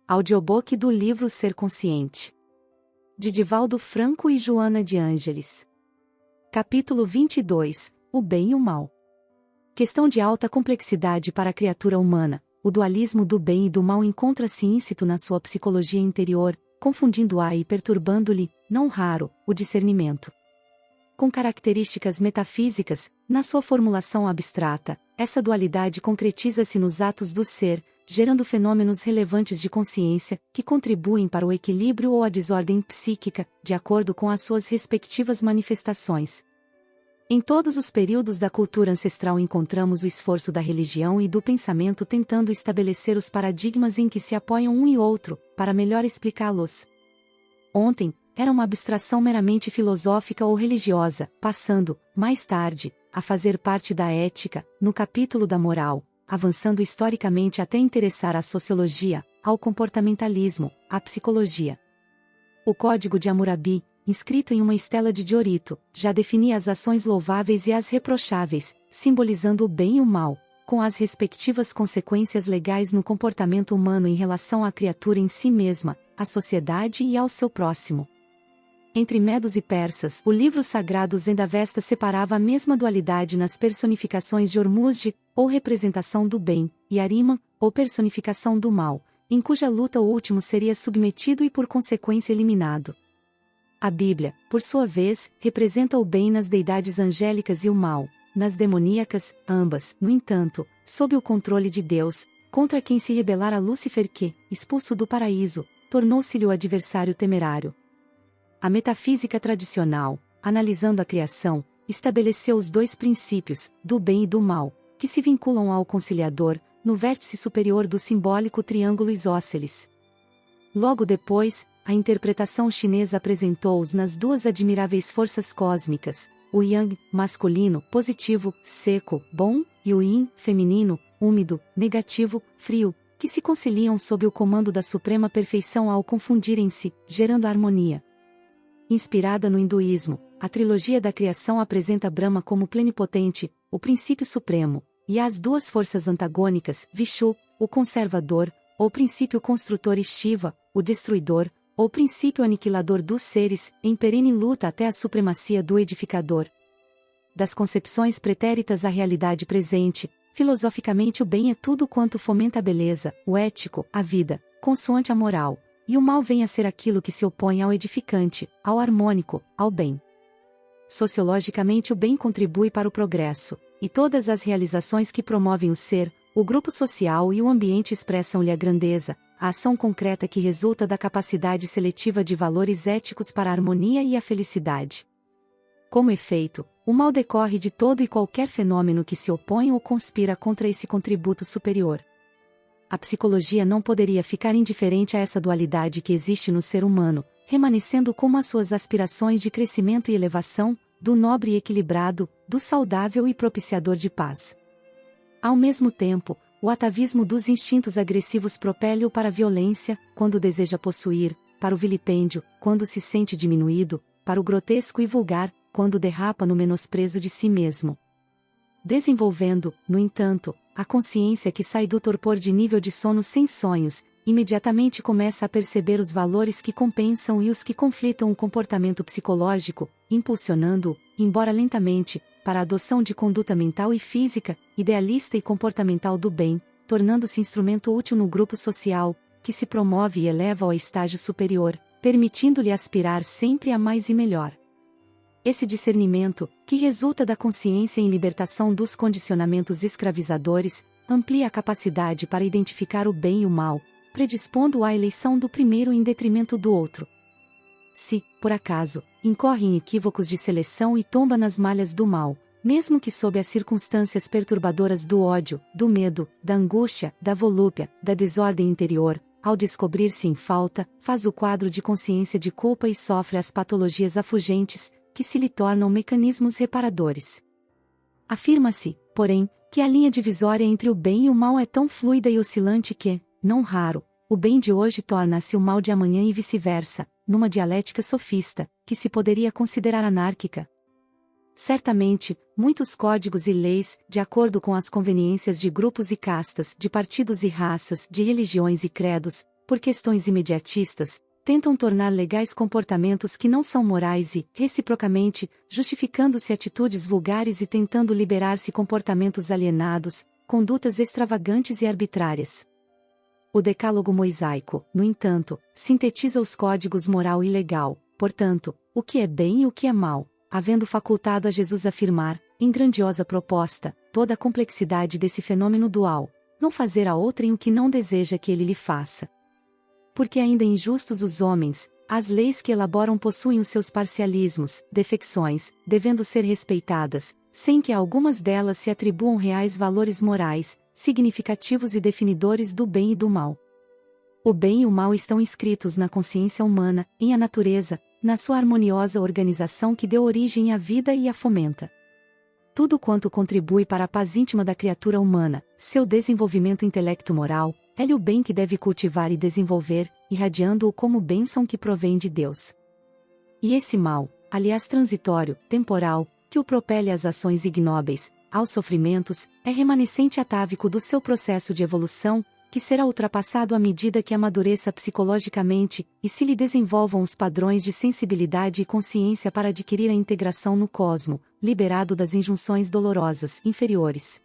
Audiobook do livro Ser Consciente, de Divaldo Franco e Joana de Ângeles. Capítulo 22. O bem e o mal. Questão de alta complexidade para a criatura humana, o dualismo do bem e do mal encontra-se íncito na sua psicologia interior, confundindo-a e perturbando-lhe, não raro, o discernimento. Com características metafísicas, na sua formulação abstrata, essa dualidade concretiza-se nos atos do ser, gerando fenômenos relevantes de consciência, que contribuem para o equilíbrio ou a desordem psíquica, de acordo com as suas respectivas manifestações. Em todos os períodos da cultura ancestral encontramos o esforço da religião e do pensamento tentando estabelecer os paradigmas em que se apoiam um e outro, para melhor explicá-los. Ontem, era uma abstração meramente filosófica ou religiosa, passando, mais tarde, a fazer parte da ética, no capítulo da moral, avançando historicamente até interessar à sociologia, ao comportamentalismo, à psicologia. O Código de Hammurabi, inscrito em uma estela de diorito, já definia as ações louváveis e as reprocháveis, simbolizando o bem e o mal, com as respectivas consequências legais no comportamento humano em relação à criatura em si mesma, à sociedade e ao seu próximo. Entre medos e persas, o livro sagrado Zendavesta separava a mesma dualidade nas personificações de Hormuzd, ou representação do bem, e Ahriman, ou personificação do mal, em cuja luta o último seria submetido e por consequência eliminado. A Bíblia, por sua vez, representa o bem nas deidades angélicas e o mal, nas demoníacas, ambas, no entanto, sob o controle de Deus, contra quem se rebelara Lúcifer que, expulso do paraíso, tornou-se-lhe o adversário temerário. A metafísica tradicional, analisando a criação, estabeleceu os dois princípios, do bem e do mal, que se vinculam ao conciliador, no vértice superior do simbólico triângulo isósceles. Logo depois, a interpretação chinesa apresentou-os nas duas admiráveis forças cósmicas, o Yang, masculino, positivo, seco, bom, e o Yin, feminino, úmido, negativo, frio, que se conciliam sob o comando da suprema perfeição ao confundirem-se, gerando harmonia. Inspirada no hinduísmo, a trilogia da criação apresenta Brahma como plenipotente, o princípio supremo, e as duas forças antagônicas, Vishu, o conservador, ou princípio construtor e Shiva, o destruidor, ou princípio aniquilador dos seres, em perene luta até a supremacia do edificador. Das concepções pretéritas à realidade presente, filosoficamente o bem é tudo quanto fomenta a beleza, o ético, a vida, consoante a moral, e o mal vem a ser aquilo que se opõe ao edificante, ao harmônico, ao bem. Sociologicamente o bem contribui para o progresso, e todas as realizações que promovem o ser, o grupo social e o ambiente expressam-lhe a grandeza, a ação concreta que resulta da capacidade seletiva de valores éticos para a harmonia e a felicidade. Como efeito, o mal decorre de todo e qualquer fenômeno que se opõe ou conspira contra esse contributo superior. A psicologia não poderia ficar indiferente a essa dualidade que existe no ser humano, remanescendo como as suas aspirações de crescimento e elevação, do nobre e equilibrado, do saudável e propiciador de paz. Ao mesmo tempo, o atavismo dos instintos agressivos propele-o para a violência, quando deseja possuir, para o vilipêndio, quando se sente diminuído, para o grotesco e vulgar, quando derrapa no menosprezo de si mesmo. Desenvolvendo, no entanto, a consciência que sai do torpor de nível de sono sem sonhos, imediatamente começa a perceber os valores que compensam e os que conflitam o comportamento psicológico, impulsionando-o, embora lentamente, para a adoção de conduta mental e física, idealista e comportamental do bem, tornando-se instrumento útil no grupo social, que se promove e eleva ao estágio superior, permitindo-lhe aspirar sempre a mais e melhor. Esse discernimento, que resulta da consciência em libertação dos condicionamentos escravizadores, amplia a capacidade para identificar o bem e o mal, predispondo-o à eleição do primeiro em detrimento do outro. Se, por acaso, incorre em equívocos de seleção e tomba nas malhas do mal, mesmo que sob as circunstâncias perturbadoras do ódio, do medo, da angústia, da volúpia, da desordem interior, ao descobrir-se em falta, faz o quadro de consciência de culpa e sofre as patologias afugentes, que se lhe tornam mecanismos reparadores. Afirma-se, porém, que a linha divisória entre o bem e o mal é tão fluida e oscilante que, não raro, o bem de hoje torna-se o mal de amanhã e vice-versa, numa dialética sofista, que se poderia considerar anárquica. Certamente, muitos códigos e leis, de acordo com as conveniências de grupos e castas, de partidos e raças, de religiões e credos, por questões imediatistas, tentam tornar legais comportamentos que não são morais e, reciprocamente, justificando-se atitudes vulgares e tentando liberar-se comportamentos alienados, condutas extravagantes e arbitrárias. O Decálogo mosaico, no entanto, sintetiza os códigos moral e legal, portanto, o que é bem e o que é mal, havendo facultado a Jesus afirmar, em grandiosa proposta, toda a complexidade desse fenômeno dual, não fazer a outrem o que não deseja que ele lhe faça. Porque ainda injustos os homens, as leis que elaboram possuem os seus parcialismos, defecções, devendo ser respeitadas, sem que a algumas delas se atribuam reais valores morais, significativos e definidores do bem e do mal. O bem e o mal estão inscritos na consciência humana, em a natureza, na sua harmoniosa organização que deu origem à vida e a fomenta. Tudo quanto contribui para a paz íntima da criatura humana, seu desenvolvimento intelecto-moral, é-lhe o bem que deve cultivar e desenvolver, irradiando-o como bênção que provém de Deus. E esse mal, aliás transitório, temporal, que o propele às ações ignóbeis, aos sofrimentos, é remanescente atávico do seu processo de evolução, que será ultrapassado à medida que amadureça psicologicamente, e se lhe desenvolvam os padrões de sensibilidade e consciência para adquirir a integração no cosmo, liberado das injunções dolorosas inferiores.